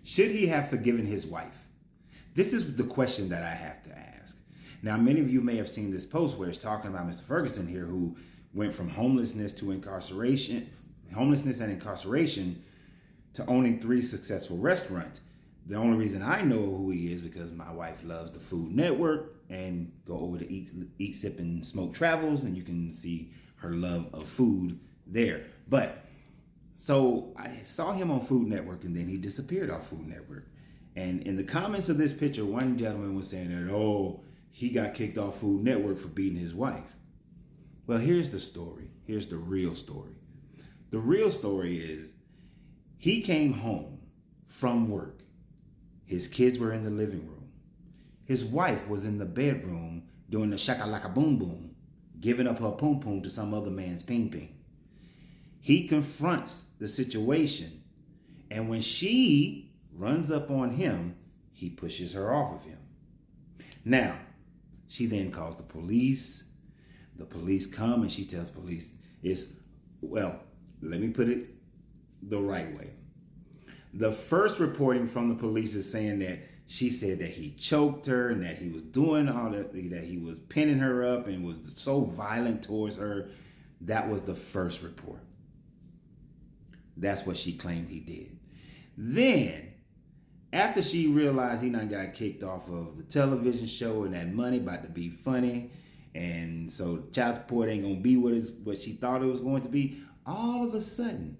Should he have forgiven his wife? This is the question that I have to ask. Now, many of you may have seen this post where it's talking about Mr. Ferguson here, who went from homelessness and incarceration to owning 3 successful restaurants. The only reason I know who he is because my wife loves the Food Network and go over to Eat, Sip, and Smoke Travels, and you can see her love of food there. But so I saw him on Food Network, and then he disappeared off Food Network. And in the comments of this picture, one gentleman was saying that, oh, he got kicked off Food Network for beating his wife. Well, here's the story. Here's the real story. The real story is he came home from work. His kids were in the living room. His wife was in the bedroom doing the shakalaka boom boom, giving up her poom poom to some other man's ping ping. He confronts the situation, and when she runs up on him, he pushes her off of him. Now, she then calls the police. The police come, and she tells police let me put it the right way. The first reporting from the police is saying that she said that he choked her and that he was doing all that he was pinning her up and was so violent towards her. That was the first report. That's what she claimed he did. Then, after she realized he done got kicked off of the television show and that money about to be funny, and so child support ain't gonna be what she thought it was going to be, all of a sudden,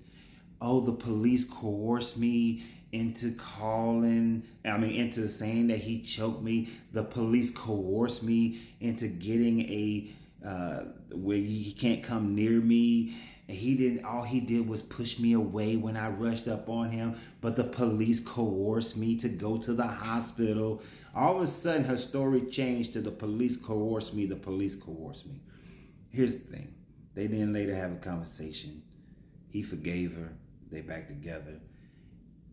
the police coerced me into saying that he choked me. The police coerced me into getting where he can't come near me. And all he did was push me away when I rushed up on him. But the police coerced me to go to the hospital. All of a sudden, her story changed to the police coerced me. The police coerced me. Here's the thing. They then later have a conversation. He forgave her. They back together.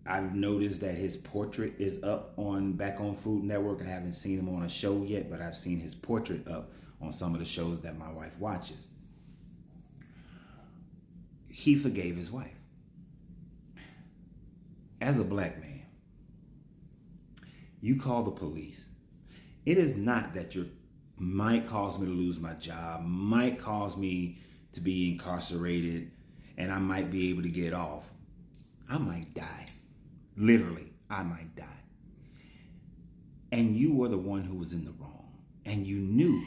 I've noticed that his portrait is up back on Food Network. I haven't seen him on a show yet, but I've seen his portrait up on some of the shows that my wife watches. He forgave his wife. As a black man, you call the police. It is not that you might cause me to lose my job, might cause me to be incarcerated, and I might be able to get off. I might die. Literally, I might die. And you were the one who was in the wrong. And you knew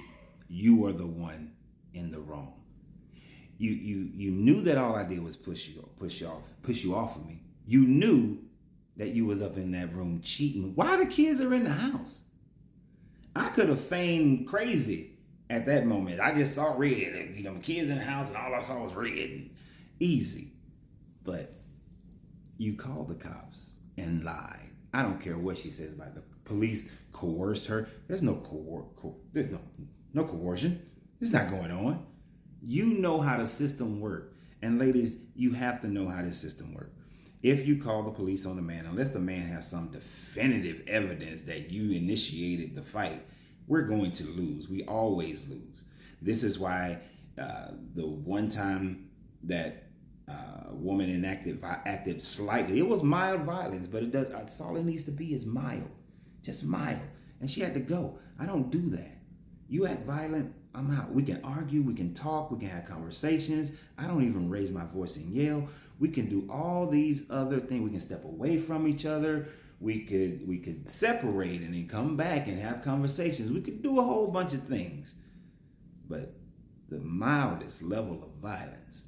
you were the one in the wrong. You knew that all I did was push you off of me. You knew that you was up in that room cheating while the kids are in the house. I could have feigned crazy at that moment. I just saw red, and my kids in the house, and all I saw was red. Easy. But you called the cops and lied. I don't care what she says about the police coerced her. There's no coercion. It's not going on. You know how the system works. And ladies, you have to know how this system works. If you call the police on the man, unless the man has some definitive evidence that you initiated the fight, we're going to lose. We always lose. This is why the one time that woman acted slightly, it was mild violence, but that's all it needs to be is mild. Just mild. And she had to go. I don't do that. You act violent, I'm out. We can argue, we can talk, we can have conversations. I don't even raise my voice and yell. We can do all these other things. We can step away from each other. We could separate and then come back and have conversations. We could do a whole bunch of things. But the mildest level of violence,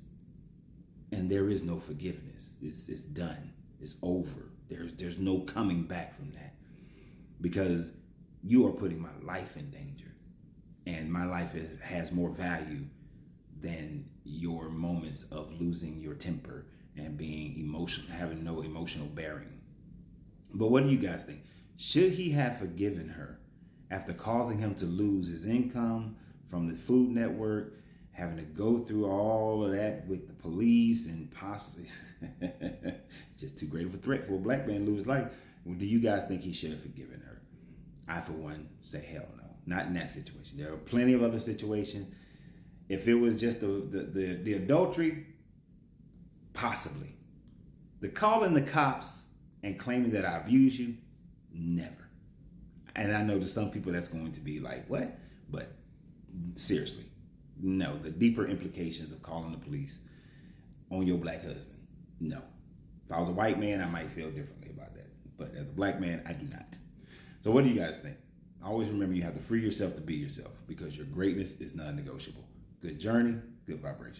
and there is no forgiveness. It's done. It's over. There's no coming back from that, because you are putting my life in danger, and my life has more value than your moments of losing your temper and being emotional, having no emotional bearing. But what do you guys think? Should he have forgiven her after causing him to lose his income from the Food Network, having to go through all of that with the police, and possibly just too great of a threat for a black man to lose his life? Do you guys think he should have forgiven her? I, for one, say hell no. Not in that situation. There are plenty of other situations. If it was just the adultery, possibly. The calling the cops and claiming that I abuse you, never. And I know to some people that's going to be like, what? But seriously, no. The deeper implications of calling the police on your black husband, no. If I was a white man, I might feel differently about that. But as a black man, I do not. So what do you guys think? Always remember you have to free yourself to be yourself because your greatness is non-negotiable. Good journey, good vibration.